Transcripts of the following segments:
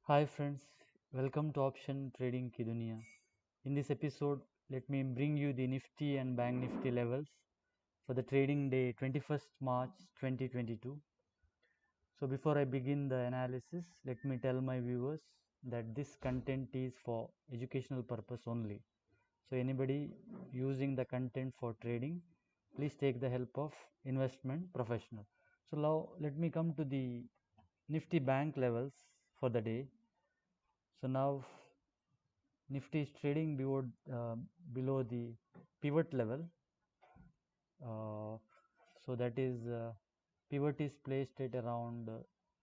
Hi friends, welcome to Option Trading Ki Duniya. In this episode, let me bring you the Nifty and Bank Nifty levels for the trading day 21st March 2022. So before I begin the analysis, let me tell my viewers that this content is for educational purpose only. So anybody using the content for trading, please take the help of investment professional. So now let me come to the Nifty Bank levels for the day. So now Nifty is trading below the pivot level. So that is pivot is placed at around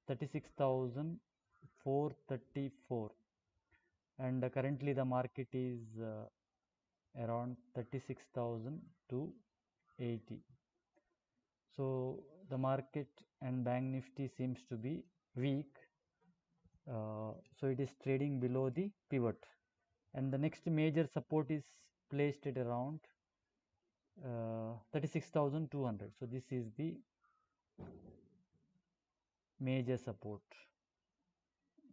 36,434, and currently the market is around 36,280. So the market and Bank Nifty seems to be weak. So it is trading below the pivot, and the next major support is placed at around 36,200. So this is the major support.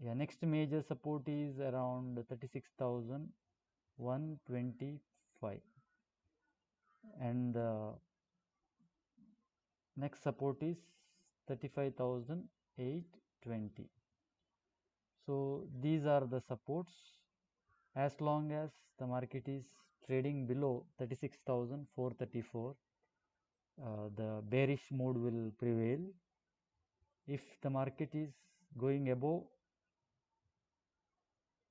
Yeah, next major support is around 36,125, and the next support is 35,820. So these are the supports. As long as the market is trading below 36,434, the bearish mood will prevail. If the market is going above,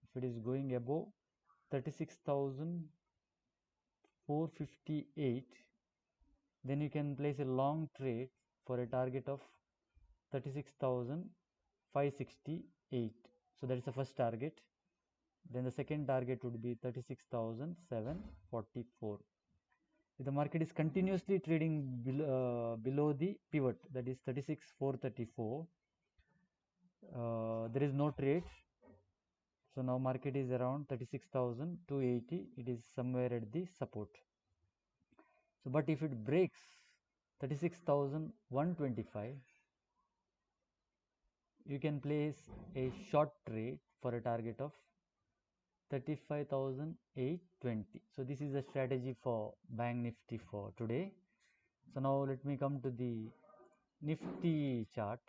if it is going above 36,458, then you can place a long trade for a target of 36,568. So that is the first target. Then the second target would be 36,744. If the market is continuously trading below the pivot, that is 36,434, there is no trade. So now market is around 36,280. It is somewhere at the support. So but if it breaks 36,125, you can place a short trade for a target of 35,820. So this is the strategy for Bank Nifty for today. So now let me come to the Nifty chart.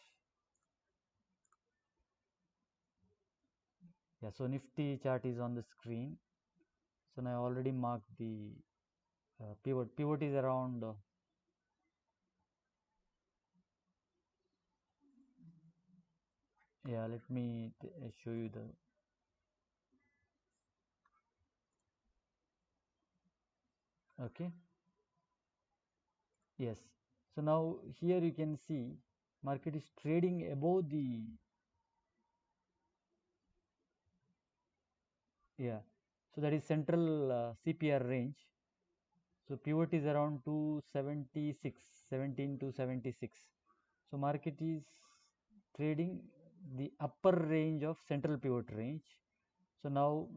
Yeah, so Nifty chart is on the screen. So now I already marked the pivot. Pivot is around yeah, let me show you the okay. Yes. So now here you can see market is trading above the yeah. So that is central CPR range. So pivot is around 276, 17 to 76. So market is trading the upper range of central pivot range. So now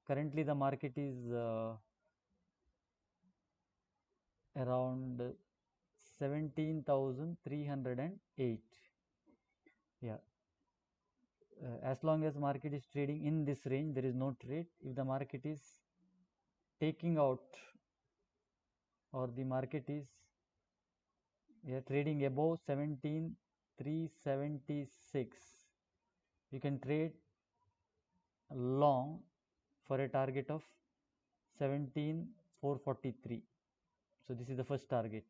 currently the market is around 17,308. Yeah. As long as market is trading in this range, there is no trade. If the market is taking out, or the market is trading above 17,376, you can trade long for a target of 17,443. So this is the first target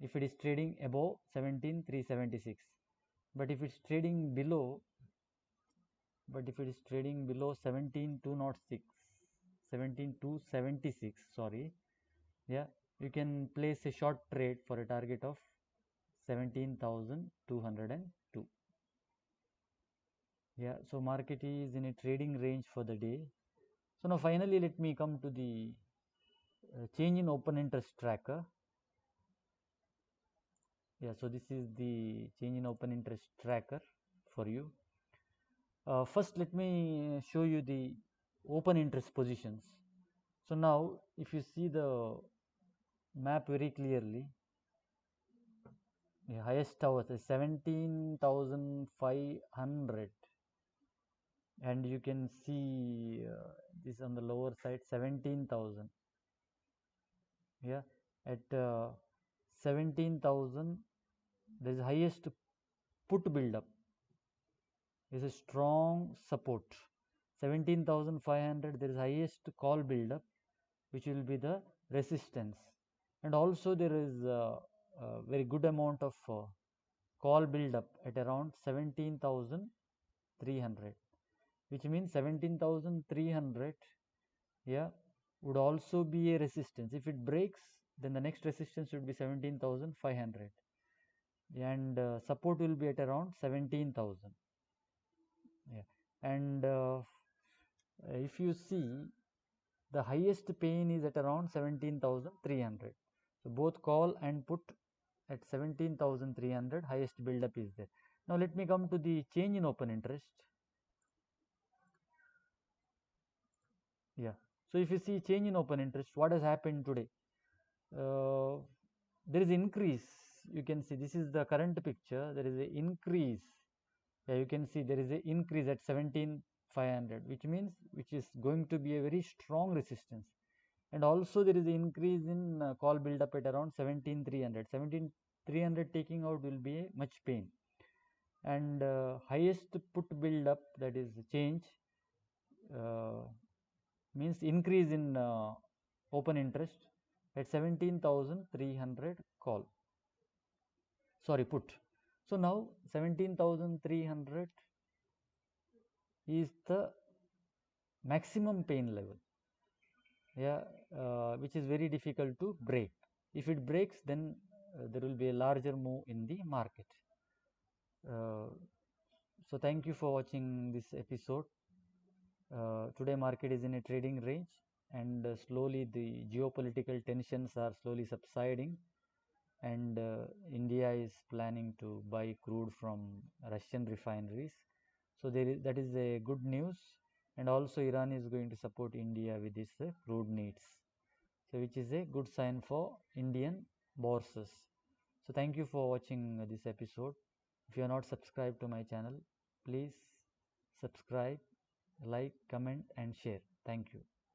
if it is trading above 17,376. But if it's trading below, but if it is trading below 17,206, 17,276, sorry, yeah, you can place a short trade for a target of 17,202. Yeah, so market is in a trading range for the day. So now finally let me come to the change in open interest tracker. Yeah, so this is the change in open interest tracker for you. First let me show you the open interest positions. So now if you see the map very clearly, the highest hours is 17,500. and you can see this on the lower side 17,000. Yeah, at 17,000 there is highest put build up, is a strong support. 17,500 there is highest call build up, which will be the resistance, and also there is a very good amount of call build up at around 17,300, which means 17,300, yeah, would also be a resistance. If it breaks, then the next resistance should be 17,500, and support will be at around 17,000. Yeah, and if you see, the highest pain is at around 17,300. So both call and put at 17,300, highest build-up is there. Now let me come to the change in open interest. Yeah. So if you see change in open interest, what has happened today? Uh, there is increase. You can see this is the current picture. There is an increase. Yeah, you can see there is an increase at 17,500, which is going to be a very strong resistance. And also there is an increase in call build up at around 17,300. 17,300 taking out will be a much pain. And highest put build up, that is change, uh, means increase in open interest at 17,300 call, sorry, put. So now 17,300 is the maximum pain level, yeah, which is very difficult to break. If it breaks, then there will be a larger move in the market. So thank you for watching this episode. Today market is in a trading range, and slowly the geopolitical tensions are slowly subsiding, and India is planning to buy crude from Russian refineries. So that is a good news, and also Iran is going to support India with its crude needs, so which is a good sign for Indian bourses. So thank you for watching this episode. If you are not subscribed to my channel, please subscribe, like, comment and share. Thank you.